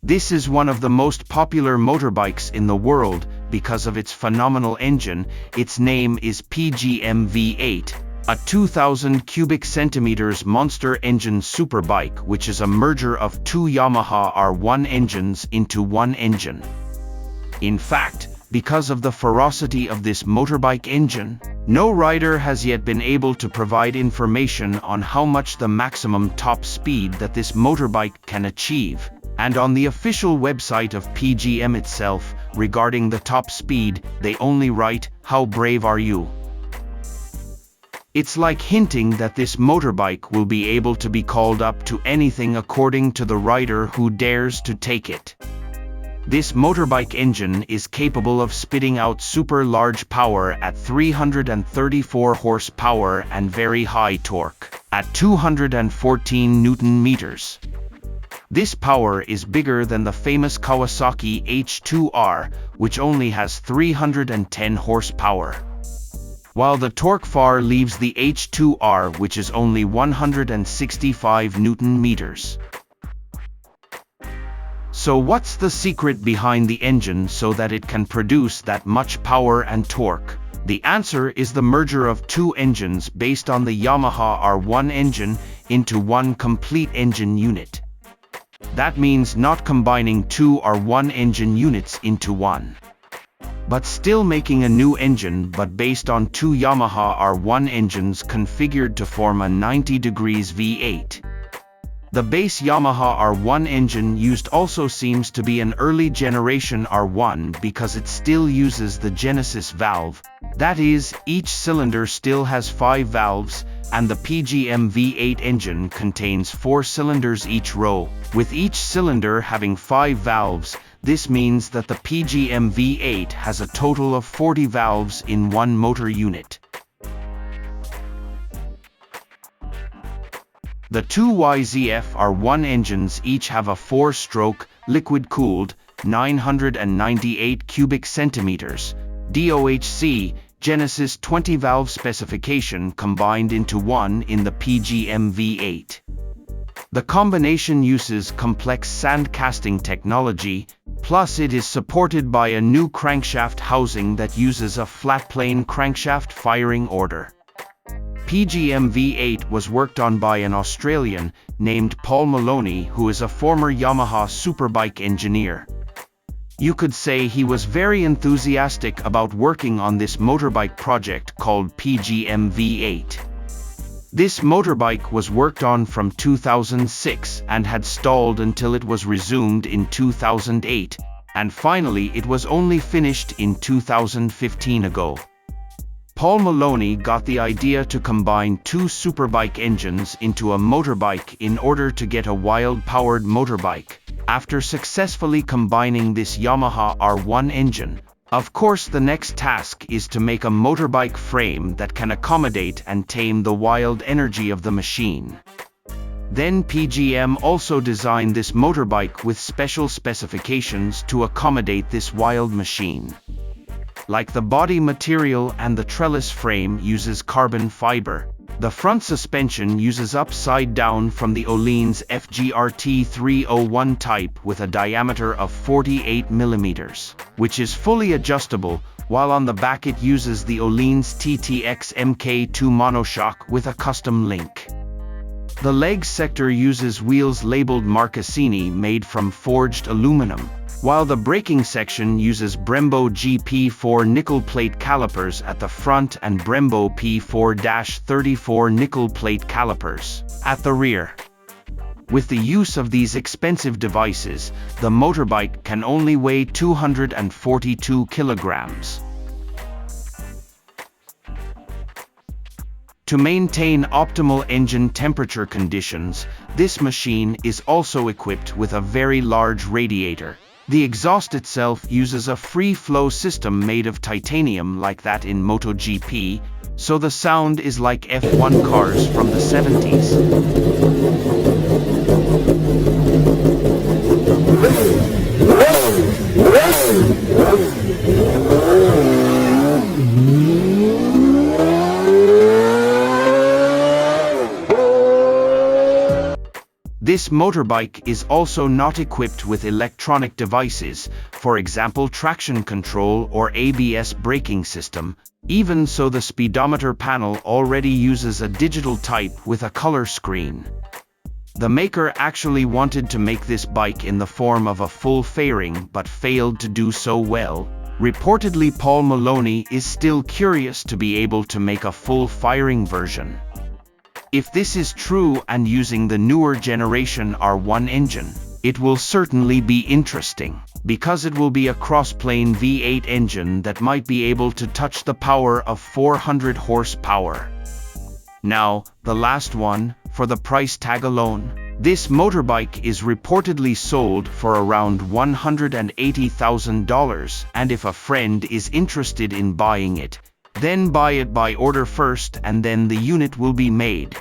This is one of the most popular motorbikes in the world because of its phenomenal engine. Its name is PGM V8, a 2,000 cubic centimeters monster engine superbike which is a merger of two Yamaha R1 engines into one engine. In fact, because of the ferocity of this motorbike engine, no rider has yet been able to provide information on how much the maximum top speed that this motorbike can achieve. And on the official website of PGM itself, regarding the top speed, they only write, "How brave are you?" It's like hinting that this motorbike will be able to be called up to anything according to the rider who dares to take it. This motorbike engine is capable of spitting out super large power at 334 horsepower and very high torque at 214 Newton meters. This power is bigger than the famous Kawasaki H2R, which only has 310 horsepower. While the torque far leaves the H2R, which is only 165 Newton meters. So what's the secret behind the engine so that it can produce that much power and torque? The answer is the merger of two engines based on the Yamaha R1 engine into one complete engine unit. That means not combining two R1 engine units into one, but still making a new engine but based on two Yamaha R1 engines configured to form a 90 degrees V8. The base Yamaha R1 engine used also seems to be an early generation R1 because it still uses the Genesis valve. That is, each cylinder still has 5 valves, and the PGM V8 engine contains 4 cylinders each row, with each cylinder having 5 valves. This means that the PGM V8 has a total of 40 valves in one motor unit. The two YZF R1 engines each have a 4-stroke, liquid-cooled, 998 cubic centimeters, DOHC, Genesis 20-valve specification combined into one in the PGM V8. The combination uses complex sand casting technology, plus it is supported by a new crankshaft housing that uses a flat-plane crankshaft firing order. PGM V8 was worked on by an Australian named Paul Maloney, who is a former Yamaha superbike engineer. You could say he was very enthusiastic about working on this motorbike project called PGM V8. This motorbike was worked on from 2006 and had stalled until it was resumed in 2008, and finally it was only finished in 2015 ago. Paul Maloney got the idea to combine two superbike engines into a motorbike in order to get a wild-powered motorbike. After successfully combining this Yamaha R1 engine, of course the next task is to make a motorbike frame that can accommodate and tame the wild energy of the machine. Then PGM also designed this motorbike with special specifications to accommodate this wild machine. Like the body material and the trellis frame uses carbon fiber, the front suspension uses upside down from the Öhlins FGRT 301 type with a diameter of 48 mm, which is fully adjustable, while on the back it uses the Öhlins TTX MK2 monoshock with a custom link. The legs sector uses wheels labeled Marcassini made from forged aluminum, while the braking section uses Brembo GP4 nickel plate calipers at the front and Brembo P4-34 nickel plate calipers at the rear. With the use of these expensive devices, the motorbike can only weigh 242 kilograms. To maintain optimal engine temperature conditions, this machine is also equipped with a very large radiator. The exhaust itself uses a free-flow system made of titanium like that in MotoGP, so the sound is like F1 cars from the 70s. This motorbike is also not equipped with electronic devices, for example traction control or ABS braking system. Even so, the speedometer panel already uses a digital type with a color screen. The maker actually wanted to make this bike in the form of a full fairing but failed to do so well. Reportedly, Paul Maloney is still curious to be able to make a full firing version. If this is true and using the newer generation R1 engine, it will certainly be interesting, because it will be a cross-plane V8 engine that might be able to touch the power of 400 horsepower. Now, the last one, for the price tag alone. This motorbike is reportedly sold for around $180,000, and if a friend is interested in buying it, then buy it by order first and then the unit will be made.